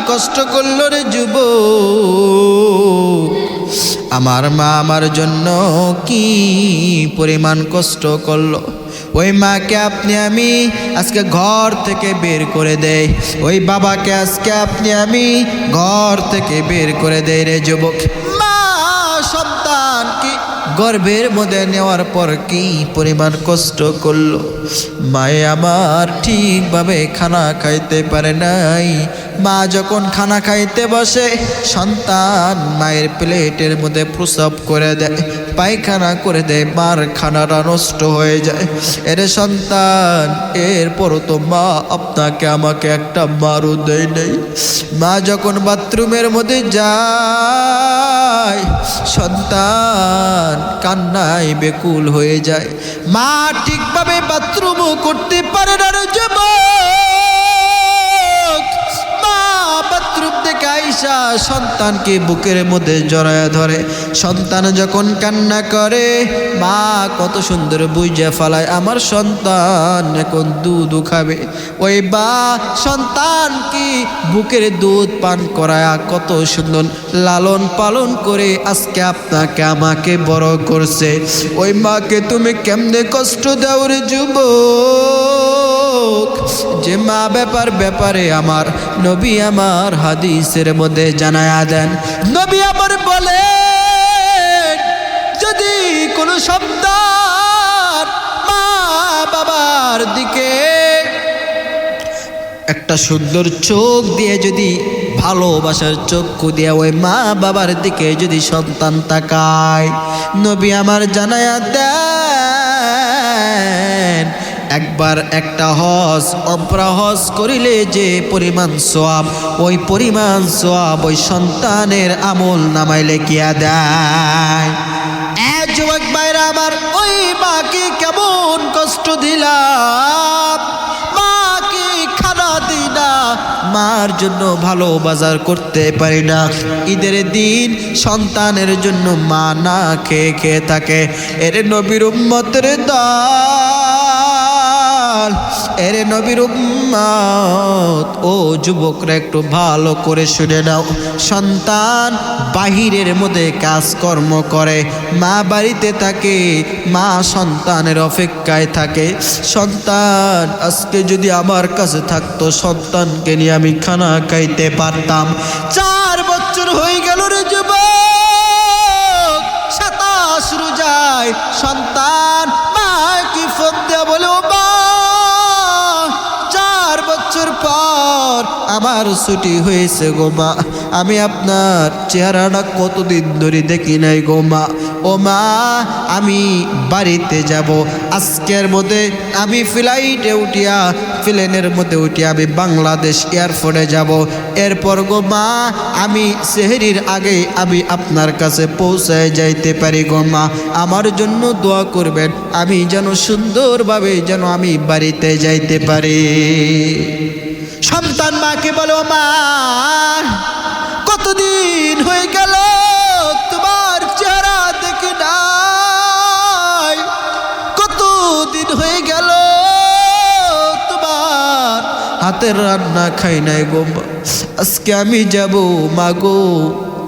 কষ্ট করলো রে যুবক, আমার মা আমার জন্য কি পরিমাণ কষ্ট করলো। ওই মাকে আপনি আমি আজকে ঘর থেকে বের করে দেই, ওই বাবাকে আজকে আপনি আমি ঘর থেকে বের করে দেই রে যুবক। মা সন্তান কি গর্ভের মধ্যে নেওয়ার পর কি পরিমাণ কষ্ট করলো। মায়ে আমার ঠিকভাবে খানা খাইতে পারে নাই। মা যখন খানা খাইতে বসে, সন্তান মায়ের প্লেটের মধ্যে প্রস্রাব করে দেয়, পায়খানা করে দেয়, মার খানাটা নষ্ট হয়ে যায়। এরে সন্তান, এরপরও তো মা আপনাকে আমাকে একটা মারও দেয় নাই। মা যখন বাথরুমের মধ্যে যায়, সন্তান কান্নায় বেকুল হয়ে যায়। মা ঠিকভাবে বাথরুমও করতে পারে না রে যুবক। মা বাথরুম থেকে আইসা সন্তানকে বুকের মধ্যে জড়ায় ধরে। সন্তান যখন কান্না করে, মা কত সুন্দর বুঝে ফেলায় আমার সন্তান এখন দুধ খাবে। ওই বা সন্তান কি বুকের দুধ পান করায় কত সুন্দর লালন পালন করে আজকে আপনাকে আমাকে বড় করছে। ওই মাকে তুমি কেমনে কষ্ট দাও রে যুবক। যে মা ব্যাপারে আমার নবী আমার হাদিসের মধ্যে জানায়া দেন, নবী আমার বলেন, যদি কোনো সন্তান মা বাবার দিকে একটা সুন্দর চোখ দিয়ে, যদি ভালোবাসার চক্ষু দিয়ে ওই মা বাবার দিকে যদি সন্তান তাকায়, নবী আমার জানায়া দেন, একবার একটা হজ অপরা হজ করিলে যে পরিমাণ সওয়াব, ওই পরিমাণ সওয়াব ওই সন্তানের আমল নামায় লেখিয়া দেয়। যুবক ভাইরা আমার, ওই মাকে কেমন কষ্ট দিলাম, মাকে খানা দিই না, মার জন্য ভালো বাজার করতে পারি না। ঈদের দিন সন্তানের জন্য মা না খেয়ে খেয়ে থাকে। এর নবীর উম্মতের দল, এর নবীর উম্মত, ও যুবকরা একটু ভালো করে শুনে নাও। সন্তান বাহিরের মধ্যে কাজকর্ম করে, মা বাড়িতে থাকে, মা সন্তানের অপেক্ষায় থাকে। সন্তান আজকে যদি আমার কাছে থাকতো, সন্তানকে নিয়ে আমি খানা খাইতে পারতাম। 4 বছর হয়ে গেল রে যুবক, 27 রোজায় সন্তান মা কি ফোন দেয়া বলে, ও মা 4 বছর পর আমার ছুটি হয়েছে গো মা, আমি আপনার চেহারাটা কতদিন ধরে দেখি নাই গো মা। ও মা, আমি বাড়িতে যাব, আজকের মধ্যে আমি ফ্লাইটে উঠিয়া, প্লেনের মধ্যে উঠিয়া আমি বাংলাদেশ এয়ারপোর্টে যাব। এরপর গো মা, আমি সেহরির আগে আমি আপনার কাছে পৌঁছায় যাইতে পারি গো মা, আমার জন্য দোয়া করবেন, আমি যেন সুন্দরভাবে যেন আমি বাড়িতে যাইতে পারি। সন্তান মাকে বলো, মা কতদিন হয়ে গেল তোমার চেহারা দেখি নাই, কতদিন হয়ে গেল তোমার হাতের রান্না খাই নাই গো মা, আজকে আমি যাব মা গো,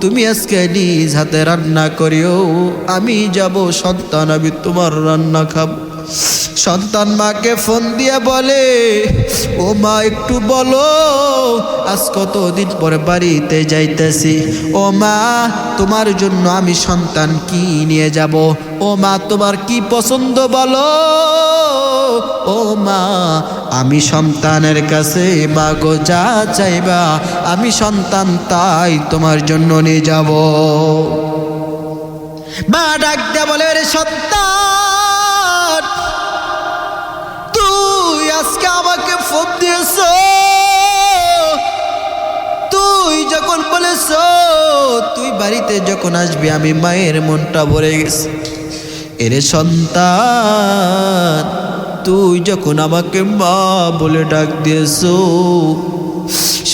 তুমি আজকে নিজ হাতে রান্না করিও, আমি যাব সন্তান, আমি তোমার রান্না খাবো। সন্তান মাকে ফোন দিয়ে বলে, ও মা একটু বলো আজ কতদিন পরে বাড়িতে যাইতেছি, ও মা তোমার জন্য আমি সন্তান কি নিয়ে যাব, ও মা তোমার কি পছন্দ বলো, ও মা আমি সন্তানের কাছে মা গো যা চাইবা আমি সন্তান তাই তোমার জন্য নিয়ে যাব। মা ডাক দিয়ে বলে, রে সন্তান তুই আজকে আমাকে ফোন দিয়েছ, তুই যখন বলেছ তুই বাড়িতে যখন আসবি আমি মায়ের মনটা ভরে গেছে। এরে সন্তান তুই যখন আমাকে মা বলে ডাক দিয়েছ,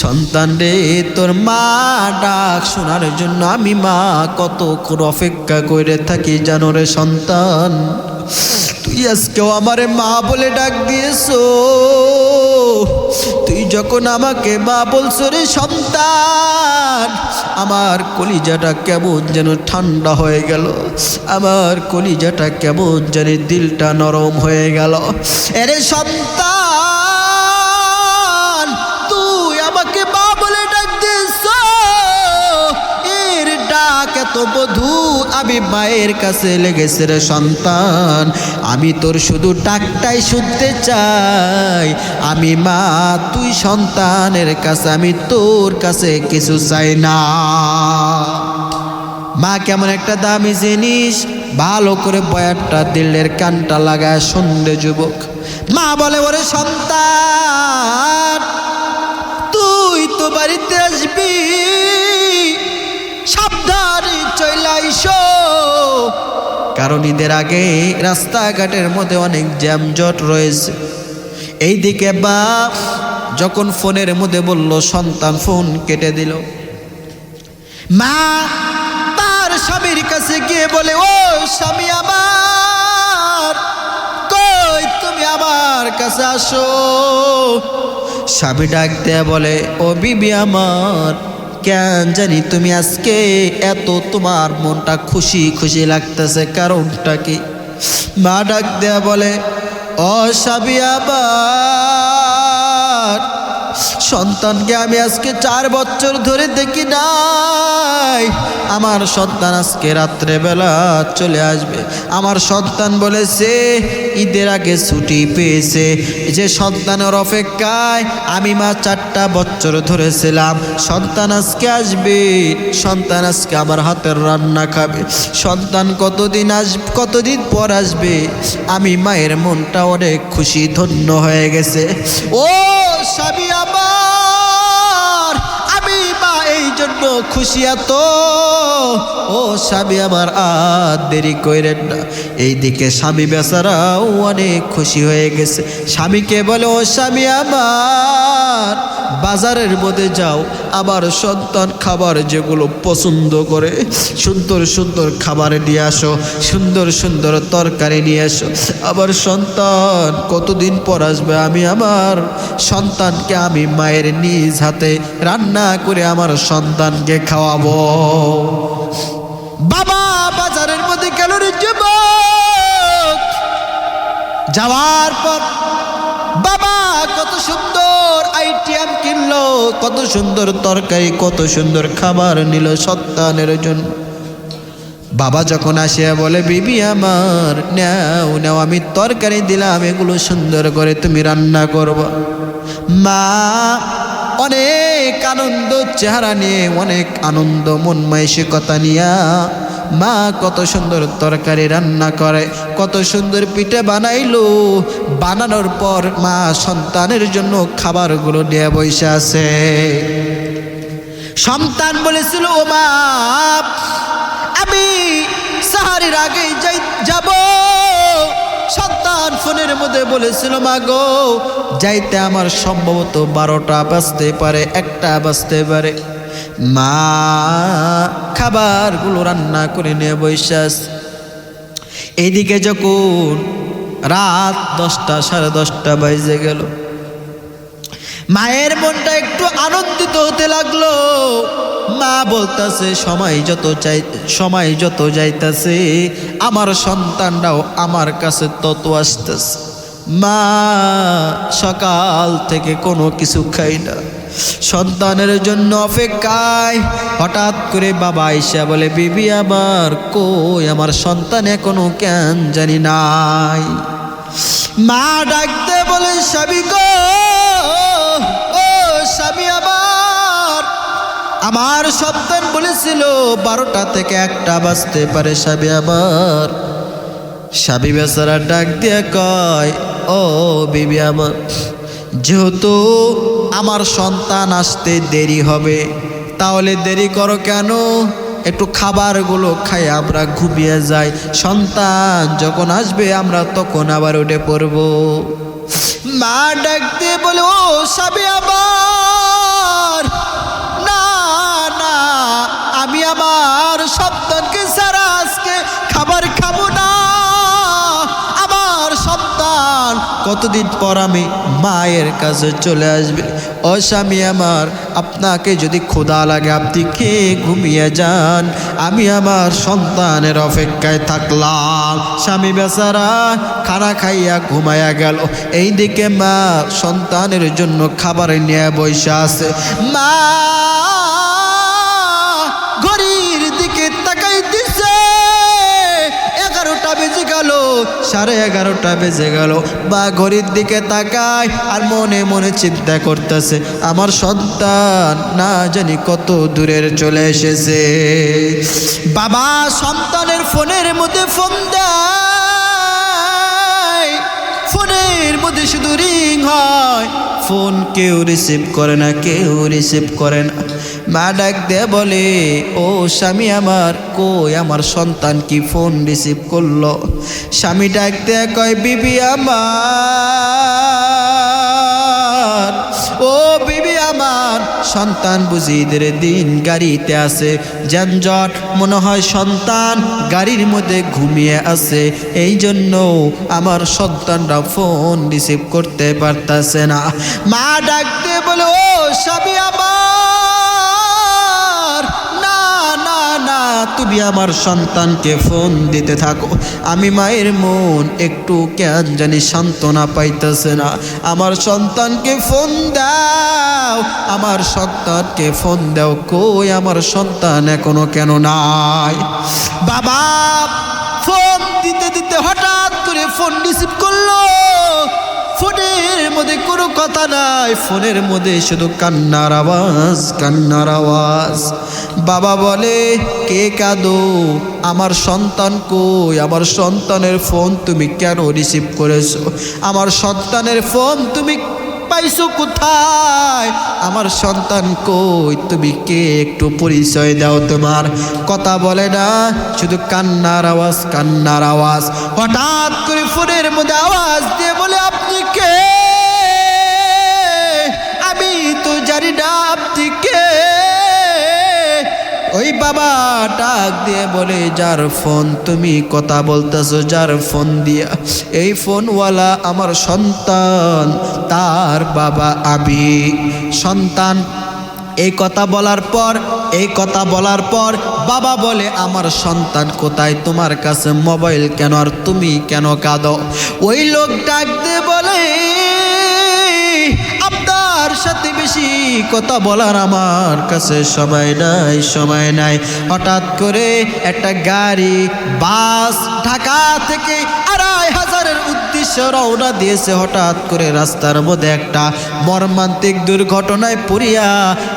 সন্তান রে তোর মা ডাক শোনার জন্য আমি মা কতক্ষণ অপেক্ষা করে থাকি জানো রে সন্তান। তুই তুই আজকেও আমারে মা বলে ডাক দিয়েছো। তুই যখন আমাকে মা বলছো রে সন্তান, আমার কলিজাটা কেমন যেন ঠান্ডা হয়ে গেল, আমার কলিজাটা কেমন যেন দিলটা নরম হয়ে গেল। এরে সন্তান, তুই আমাকে মা বলে ডাক দিয়েছো, এর ডাক এত মধুর, আমি মায়ের কাছে লেগেছে রে সন্তান। আমি তোর শুধু ডাকটাই শুনতে চাই, আমি মা তুই সন্তানের কাছে, আমি তোর কাছে কিছু চাই না। মা কেমন একটা দামি জিনিস, ভালো করে বয়ারটা দিলের কানটা লাগায় সন্ধে যুবক। মা বলে ওরে সন্তান, তুই তো বাড়িতে আসবি, সাবধানে চলে আইসো, কারণ ঈদের আগে রাস্তাঘাটের মধ্যে অনেক জ্যামজট রয়েছে। এইদিকে বাপ যখন ফোনের মধ্যে বলল, সন্তান ফোন কেটে দিল। মা তার স্বামীর কাছে গিয়ে বলে, ও স্বামী আমার, কই তুমি আমার কাছে আসো। স্বামী ডাক দেয়া বলে, ও বিবি আমার, কেন জানি তুমি আজকে এত তোমার মনটা খুশি খুশি লাগতেছে, কারণটা কি? মা ডাক দেয়া বলে, ও স্বামী আমার, সন্তানকে আমি আজকে 4 বছর ধরে দেখি নাই, আমার সন্তান আজকে রাত্রেবেলা চলে আসবে। আমার সন্তান বলেছে ঈদের আগে ছুটি পেয়েছে, যে সন্তানের অপেক্ষায় আমি মা 4টা বছর ধরেছিলাম, সন্তান আজকে আসবে, সন্তান আজকে আমার হাতের রান্না খাবে, সন্তান কতদিন পর আসবে। আমি মায়ের মনটা অনেক খুশি ধন্য হয়ে গেছে। ও স্বামী আমার, আমি মা এই জন্য খুশি এত। ও স্বামী আমার, আর দেরি কইরেন না। এইদিকে স্বামী বেচারাও অনেক খুশি হয়ে গেছে। স্বামীকে বলে, ও স্বামী আমার, বাজারের মধ্যে যাও, আবার সন্তান খাবার যেগুলো পছন্দ করে সুন্দর সুন্দর খাবার নিয়ে আসো, সুন্দর সুন্দর তরকারি নিয়ে আসো। আবার সন্তান কতদিন পর আসবে, আমি আমার সন্তানকে আমি মায়ের নিজ হাতে রান্না করে আমার সন্তানকে খাওয়াবো। বাবা বাজারের মধ্যে গেল রে যুবক। যাওয়ার পর বাবা কত সুন্দর আইটেম কিনলো, কত সুন্দর তরকারি, কত সুন্দর খাবার নিল সন্তানের জন্য। বাবা যখন আসিয়া বলে, বিবি আমার, নাও নাও, আমি তরকারি দিলাম, এগুলো সুন্দর করে তুমি রান্না করবা। মা অনেক আনন্দ চেহারা নিয়ে, অনেক আনন্দ মন মানসিকতা নিয়া মা কত সুন্দর তরকারি রান্না করে, কত সুন্দর পিঠে বানাইলো। বানানোর পর মা সন্তানের জন্য খাবারগুলো নিয়ে বসে আছে। সন্তান বলেছিল, ও মা, আমি সাহারির আগেই যাব। সন্তান ফোনের মধ্যে বলেছিল, মা গো, যাইতে আমার সম্ভবত 12টা বাজতে পারে, 1টা বাজতে পারে। মা খাবারগুলো রান্না করে নিয়ে বসে আছে। এইদিকে যখন রাত 10টা, 10:30 বাজে গেল, মায়ের মনটা একটু আনন্দিত হতে লাগলো। মা বলতেছে, সময় যত যাইতেছে আমার সন্তানরাও আমার কাছে তত আসতেছে। মা সকাল থেকে কোনো কিছু খাই না, সন্তানের জন্য অপেক্ষায়। হঠাৎ করে বাবা আইসা বলে, বিবি আমার, কই আমার সন্তান এখনো কেন জানি নাই। মা ডাকতে বলে, স্বামী গো, ও স্বামী আমার সন্তান বলেছিল 12টা থেকে 1টা বাজতে পারে স্বামী আমার। স্বামী বেচারা ডাক দিয়ে কয়, ও বিবি আমার, যেহেতু আমার সন্তান আসতে দেরি হবে, তাহলে দেরি করো কেন? একটু খাবারগুলো খাই আমরা ঘুমিয়ে যাই, সন্তান যখন আসবে আমরা তখন আবার উঠে পড়ব। মা ডাক দিয়ে বলে, ও স্বামী আমার, না না, আমি আমার সন্তানকে ছাড়া আজকে খাবার খাবো না, আমার কতদিন পর আমি মায়ের কাছে চলে আসবে। ও স্বামী আমার, আপনাকে যদি ক্ষুধা লাগে আপনি খেয়ে ঘুমিয়ে যান, আমি আমার সন্তানের অপেক্ষায় থাকলাম। স্বামী বেচারা খানা খাইয়া ঘুমাইয়া গেল। এইদিকে মা সন্তানের জন্য খাবার নিয়ে বসে আছে। মা ঘড়ির দিকে তাকাই দিছে, 11টা বেজে গেল, 11:30 বেজে গেল। বা ঘড়ির দিকে তাকায় আর মনে মনে চিন্তা করতেছে, আমার সন্তান না জানি কত দূরের চলে এসেছে। বাবা সন্তানের ফোনের মধ্যে ফোন দেয়, ফোনের মধ্যে শুধু রিং হয়, ফোন কেউ রিসিভ করে না, কেউ রিসিভ করে না। মা ডাক দিয়ে বলে, ও স্বামী আমার, কই আমার সন্তান কি ফোন রিসিভ করলো? স্বামী ডাক দিয়ে কয়, বিবি আমার, ও বিবি আমার, সন্তান বুঝি ঈদের দিন গাড়িতে আছে, যানজট, মনে হয় সন্তান গাড়ির মধ্যে ঘুমিয়ে আছে, এই জন্য আমার সন্তানরা ফোন রিসিভ করতে পারতেছে না। মা ডাকতে বলে, ও স্বামী আমার, না না না, তুমি আমার সন্তানকে ফোন দিতে থাকো। আমি মায়ের মন একটু কেন জানি সান্ত্বনা পাইতেছে না। আমার সন্তানকে ফোন দাও, আমার সন্তানকে ফোন দাও, কই আমার সন্তান এখনো কেন নাই? বাবা ফোন দিতে দিতে হঠাৎ করে ফোন রিসিভ করলো। ফোনের মধ্যে কোনো কথা নাই, ফোনের মধ্যে শুধু কান্নার আওয়াজ, কান্নার আওয়াজ। বাবা বলে, কে কাঁদো? আমার সন্তান কই? আমার সন্তানের ফোন তুমি কেন রিসিভ করেছো? আমার সন্তানের ফোন তুমি পাইছো কোথায়? আমার সন্তান কই? তুমি কে? একটু পরিচয় দাও। তোমার কথা বলে না, শুধু কান্নার আওয়াজ, কান্নার আওয়াজ। হঠাৎ করে ফোনের মধ্যে আওয়াজ দিয়ে বলে, আপনি কে? আমি তো জানি না আপনি কে। ওই বাবা ডাক দিয়ে বলে, যার ফোন তুমি কথা বলতেছো, যার ফোন দিয়া, এই ফোনওয়ালা আমার সন্তান, তার বাবা আমি। সন্তান এই কথা বলার পর বাবা বলে, আমার সন্তান কোথায়? তোমার কাছে মোবাইল কেন? আর তুমি কেন কাঁদো? ওই লোক ডাক দিয়ে বলে, আপনার সাথে বেশি কথা বলার আমার কাছে সময় নাই, সময় নাই। হঠাৎ করে একটা গাড়ি, বাস ঢাকা থেকে 2500-এর উদ্দেশ্যে রওনা দিয়েছে। হঠাৎ করে রাস্তার মধ্যে একটা মর্মান্তিক দুর্ঘটনায় পড়িয়া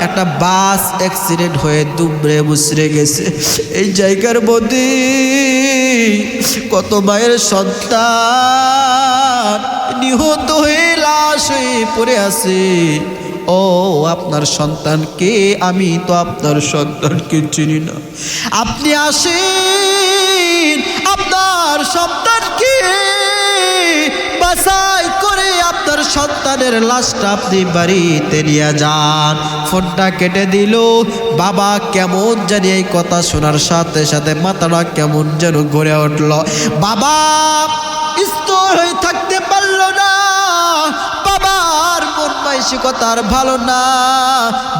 একটা বাস অ্যাক্সিডেন্ট হয়ে দুমড়ে মুচড়ে গেছে। এই জায়গার মধ্যে কত মায়ের সন্তান নিহত হয়ে লাশ হয়ে পড়ে আছে। ও আপনার সন্তান কে? আমি তো আপনার সন্তানকে চিনি না। আপনি আসেন, আপনার সন্তানকে বাছাই করে আপনার সন্তানের লাশটা আপনি বাড়িতে নিয়ে যান। ফোনটা কেটে দিল। বাবা কেমন জানি এই কথা শোনার সাথে সাথে মাথাটা কেমন যেন ঘুরে উঠল। বাবা স্থির হয়ে থাকতে পারল না। বাবার মন মানসিকতা আর ভালো না।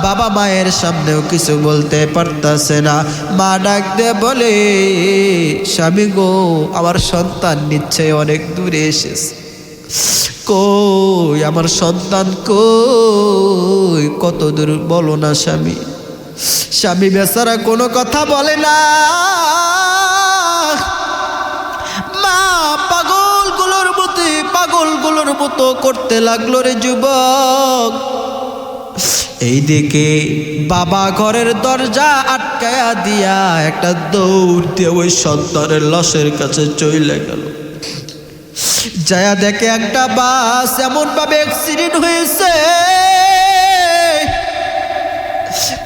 বাবা মায়ের সামনেও কিছু বলতে পারতেছে না। মা ডাক দিয়ে বলে, স্বামী গো, আমার সন্তান নিশ্চয়ই অনেক দূরে এসেছে। কই আমার সন্তান কই? কত দূর বলো না স্বামী। স্বামী বেচারা কোনো কথা বলে না। মা পাগলগুলোর মতো করতে লাগলো রে যুবক। এইদিকে বাবা ঘরের দরজা আটকায়া দিয়া একটা দৌড় দিয়ে ওই সন্তানের লাশের কাছে চলে গেল। যায়া দেখে একটা বাস এমন ভাবে অ্যাক্সিডেন্ট হয়েছে,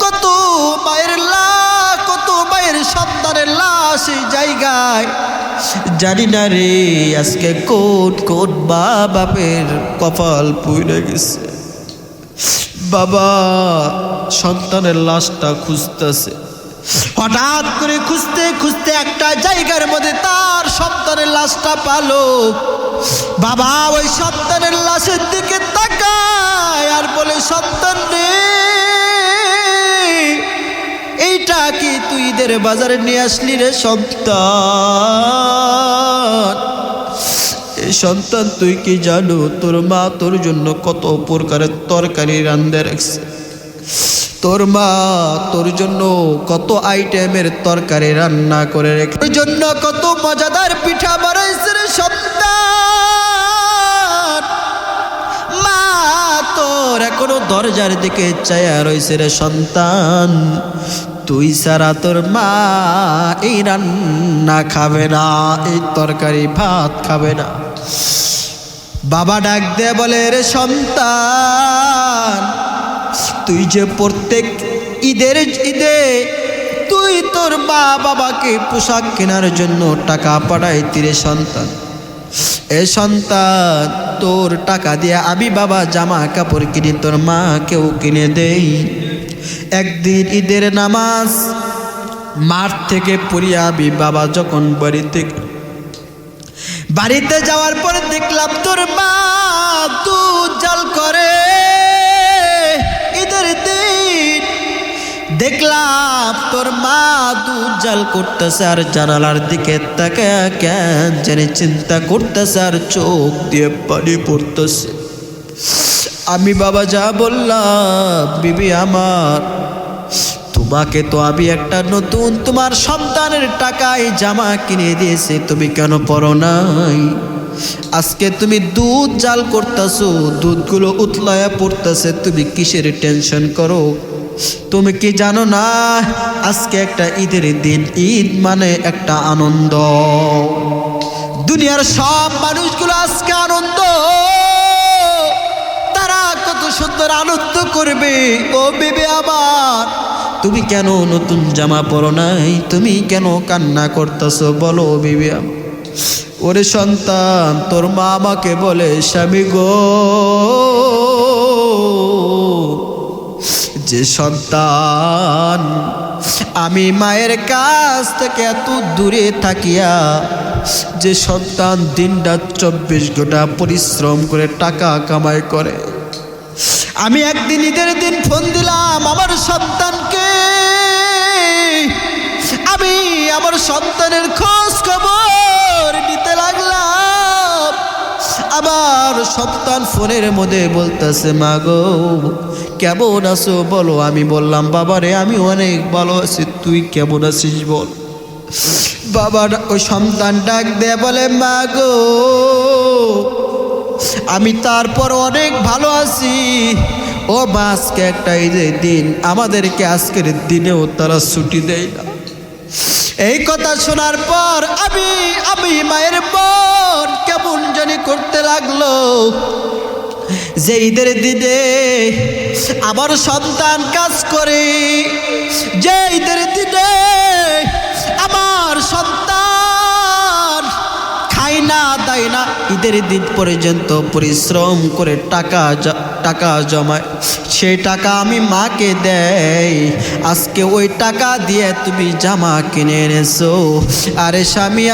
কত মায়ের সন্তানের লাশ এই জায়গায়। জানি না রে আজকে কোট মা বাপের কপাল পুড়ে গেছে। বাবা সন্তানের লাশটা খুঁজতেছে। হঠাৎ করে খুঁজতে খুঁজতে একটা জায়গার মধ্যে তার সন্তানের লাশটা পালো। বাবা ওই সন্তানের লাশের দিকে তাকায় আর বলে, সন্তান রে, এইটা কি তুই ঈদের বাজারে নিয়ে আসলি রে সন্তান? এই সন্তান তুই কি জানো তোর মা তোর জন্য কত প্রকারের তরকারি রান্ধে রাখছে? তোর মা তোর জন্য কত আইটেমের তরকারি রান্না করে রেখে, তোর জন্য কত মজাদার পিঠা বানাইছে রে সন্তান। মা তোর এখনো দরজার দিকে চায়া রইছে রে সন্তান। তুই ছাড়া তোর মা এই রান্না খাবে না, এই তরকারি ভাত খাবে না। বাবা ডাক দে বলে, রে সন্তান, তুই যে প্রত্যেক ঈদে তুই তোর মা বাবাকে পোশাক কেনার জন্য টাকা পাঠাইতি রে সন্তান। এ সন্তান, তোর টাকা দিয়ে আমি বাবা জামা কাপড় কিনে তোর মাকেও কিনে দেই। একদিন ঈদের নামাজ মাঠ থেকে পড়িয়া আমি বাবা যখন বাড়িতে যাওয়ার পরে দেখলাম তোর মা দুধ জাল করে। ঈদের দিন দেখলাম তোর মা দুধ জাল করতেছে আর জানালার দিকে তাকায় কেন জানি চিন্তা করতেছে আর চোখ দিয়ে পানি পড়তেছে। আমি বাবা যা বললাম, বিবি আমার, তোমাকে তো আমি একটা নতুন তোমার সন্তানের টাকায় জামা কিনে দিয়েছি, তুমি কেন পরো নাই? আজকে তুমি দুধ জাল করতেছো, দুধগুলো উতলায়া পড়তেছে, তুমি কিসের টেনশন করো? তুমি কি জানো না আজকে একটা ঈদের দিন? ঈদ মানে একটা আনন্দ। দুনিয়ার সব মানুষগুলো আজকে আনন্দ, তারা কত সুন্দর আনন্দ করবে। ও বিবি আমার, তুমি কেন নতুন জামা পরো নাই? তুমি কেন কান্না করতেছো বলো বিবি আমার। ওরে সন্তান, তোর মা আমাকে বলে, স্বামী গো, যে সন্তান আমি মায়ের কাছ থেকে এত দূরে থাকিয়া, যে সন্তান দিনরাত 24 ঘন্টা পরিশ্রম করে টাকা কামাই করে, আমি একদিন ঈদের দিন ফোন দিলাম আমার সন্তানকে, আমি আমার সন্তানের খোঁজ খবর নিতে লাগলাম। আমার সন্তান ফোনের মধ্যে বলতেছে, মা গো কেমন আছো বলো। আমি বললাম, বাবারে আমি অনেক ভালো আছি, তুই কেমন আছিস বল। বাবা ওই সন্তান ডাক দিয়ে বলে, মা গো আমি তারপর অনেক ভালো আছি। ও মা, আজকে একটা ঈদের দিন, আমাদেরকে আজকের দিনেও তারা ছুটি দেয় না। এই কথা শোনার পর আমি মায়ের মন কেমন জানি করতে লাগলো, যে ঈদের দিনে আমার সন্তান কাজ করে, যে ঈদের দিনে আমার সন্তান খায় না দায় না, ঈদের দিন পর্যন্ত পরিশ্রম করে টাকা জমায়, সেই টাকা আমি মাকে দেই। আজকে ওই টাকা দিয়ে তুমি জামা কিনে এনেছো। আরে স্বামী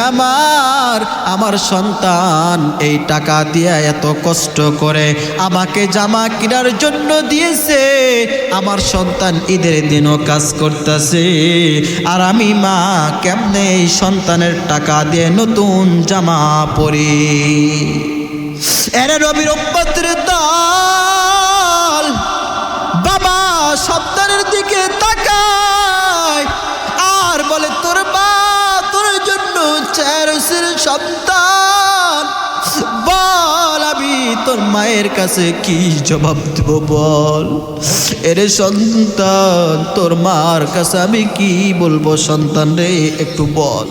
আমার সন্তান এই টাকা দিয়ে এত কষ্ট করে আমাকে জামা কেনার জন্য দিয়েছে। আমার সন্তান ঈদের দিনও কাজ করতেছে, আর আমি মা কেমনে এই সন্তানের টাকা দিয়ে নতুন জামা পরি? এরে নবীর উম্মতের দল, বাবা সন্তানের দিকে তাকায় আর বলে, তোর মা তোর জন্য চেয়েছিল সন্তান, বল আমি তোর মায়ের কাছে কি জবাব দেব বল। এরে সন্তান, তোর মার কাছে আমি কি বলবো সন্তান রে, একটু বল।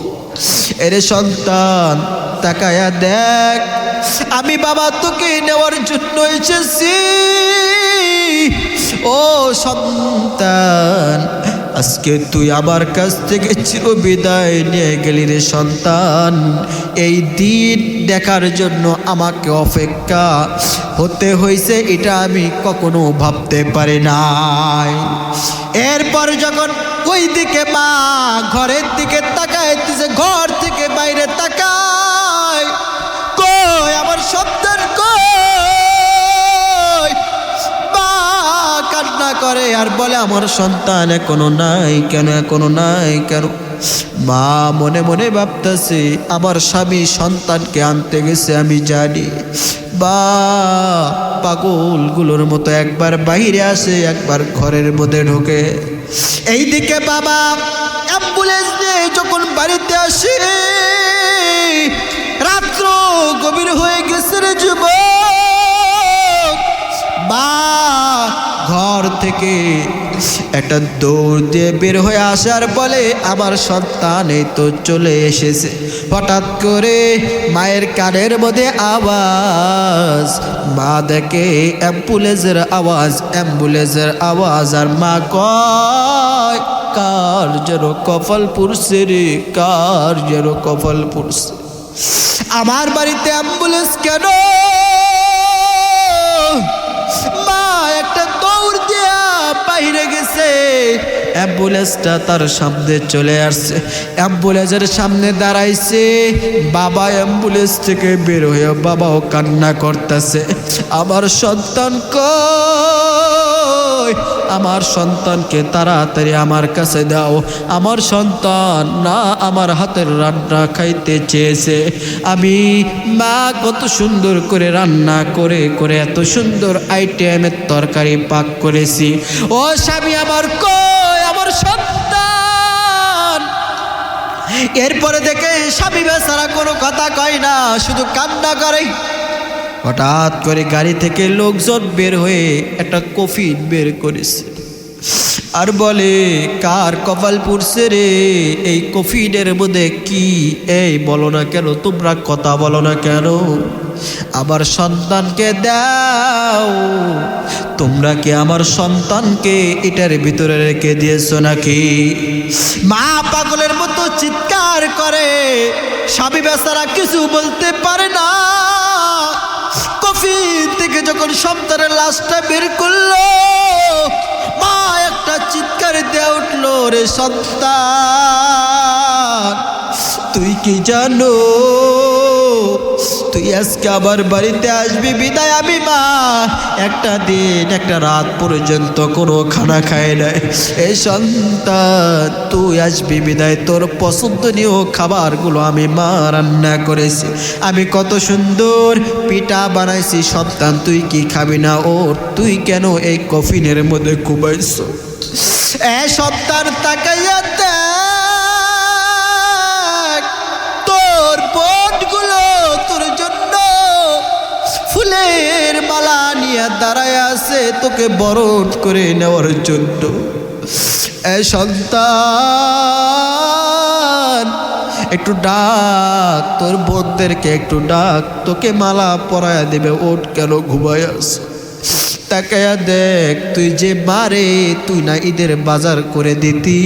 এরে সন্তান তাকায়া দেখ, আমি বাবা তোকে নেওয়ার জন্য এসেছি। ও সন্তান, আজকে তুই আমার কাছ থেকে চিরবিদায় নিয়ে গেলি রে সন্তান। এই দিন দেখার জন্য আমাকে অপেক্ষা হতে হয়েছে, এটা আমি কখনো ভাবতে পারি নাই। এরপর যখন ওই দিকে মা ঘরের দিকে তাকাইতেছে, ঘর থেকে বাইরে তাকায়, কই আমার সন্তান কই? মা কান্না করে আর বলে আমার সন্তান এখনো নাই কেন, এখনো নাই কেন? মা মনে মনে ভাবতেছে আমার স্বামী সন্তানকে আনতে গেছে আমি জানি। বা পাগলগুলোর মতো একবার বাইরে আসে, একবার ঘরের মধ্যে ঢোকে। এইদিকে বাবা অ্যাম্বুলেন্স নিয়ে যখন বাড়িতে আসে, রাত্র গভীর হয়ে গেছে রে যুবক। মা ঘর থেকে একটা দৌড় দিয়ে বের হয়ে আসার বলে আমার সন্তান এই তো চলে এসেছে। হঠাৎ করে মায়ের কানের মধ্যে আওয়াজ, মা দেখে অ্যাম্বুলেন্সের আওয়াজ, অ্যাম্বুলেন্সের আওয়াজ। আর মা কয় কার যেন কপাল পুড়ছে রে, কার যেন কপাল পুড়ছে। আমার বাড়িতে অ্যাম্বুলেন্স কেন? মা একটা দৌড় দিয়া বাইরে গেছে, অ্যাম্বুলেন্সটা তার সামনে চলে আসছে, অ্যাম্বুলেন্সের সামনে দাঁড়াইছে। বাবা অ্যাম্বুলেন্স থেকে বের হয়ে বাবাও কান্না করতেছে আমার সন্তান কই? আমার সন্তানকে তাড়াতাড়ি আমার কাছে দাও, আমার সন্তান না আমার হাতের রান্না খাইতে চেয়েছে। আমি মা কত সুন্দর করে রান্না করে করে এত সুন্দর আইটেমের তরকারি পাক করেছি। ও স্বামী আমার কই আমার সন্তান? এরপরে দেখে স্বামী বেচারা কোনো কথা কয় না, শুধু কান্না করে। হঠাৎ করে গাড়ি থেকে লোকজন বের হয়ে একটা কফিন বের করেছে আর বলে কার কপাল পুড়ছে রে? এই কফিনের মধ্যে কি? এই বলো না কেন, তোমরা কথা বলো না কেন? আমার সন্তানকে দাও। তোমরা কি আমার সন্তানকে এটার ভিতরে রেখে দিয়েছো নাকি? মা পাগলের মতো চিৎকার করে, স্বামী বেচারা কিছু বলতে পারে না। কফিন থেকে যখন সন্তানের লাশটা বের করলো, মা একটা চিৎকার দিয়ে উঠলো, রে সন্তান তুই কি জানো তুই আজকে আবার বাড়িতে আসবি বিদায়? আমি মা একটা দিন একটা রাত পর্যন্ত কোনো খানা খায় নাই। এই সন্তান তুই আসবি বিদায়, তোর পছন্দনীয় খাবারগুলো আমি মা রান্না করেছি, আমি কত সুন্দর পিঠা বানাইছি। সন্তান তুই কি খাবি না? ও তুই কেন এই কফিনের মধ্যে ঘুমাইছ? এ সন্তান তাকাইয়া দেখ, তোর বোনগুলো তোর জন্য ফুলের মালা নিয়ে দাঁড়ায় আছে তোকে বরণ করে নেওয়ার জন্য। এ সন্তান একটু ডাক, তোর বোনদেরকে একটু ডাক, তোকে মালা পরায়া দেবে। ওঠ, কেন ঘুমায় আছো? তাকায়া দেখ, তুই যে মারে তুই না ঈদের বাজার করে দিতি,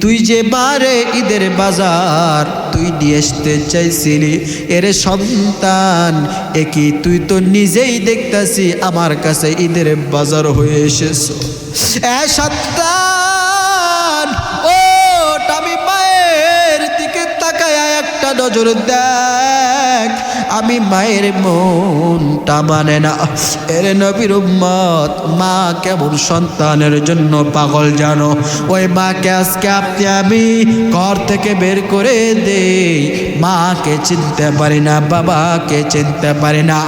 তুই যে মারে ঈদের বাজার তুই নিয়ে আসতে চাইছিলি। এর সন্তান একই তুই তো নিজেই দেখতাছি আমার কাছে ঈদের বাজার হয়ে এসেছো। এ সন্তান ও আমি মায়ের দিকে তাকায়া একটা নজর দেখ, আমি মায়ের মনটা মানে না। এর নবীর উম্মত, মা কেমন সন্তানের জন্য পাগল জানো? ওই মাকে আজকে আপনি আমি ঘর থেকে বের করে দেই, মাকে চিনতে পারি না, বাবাকে চিনতে পারি না।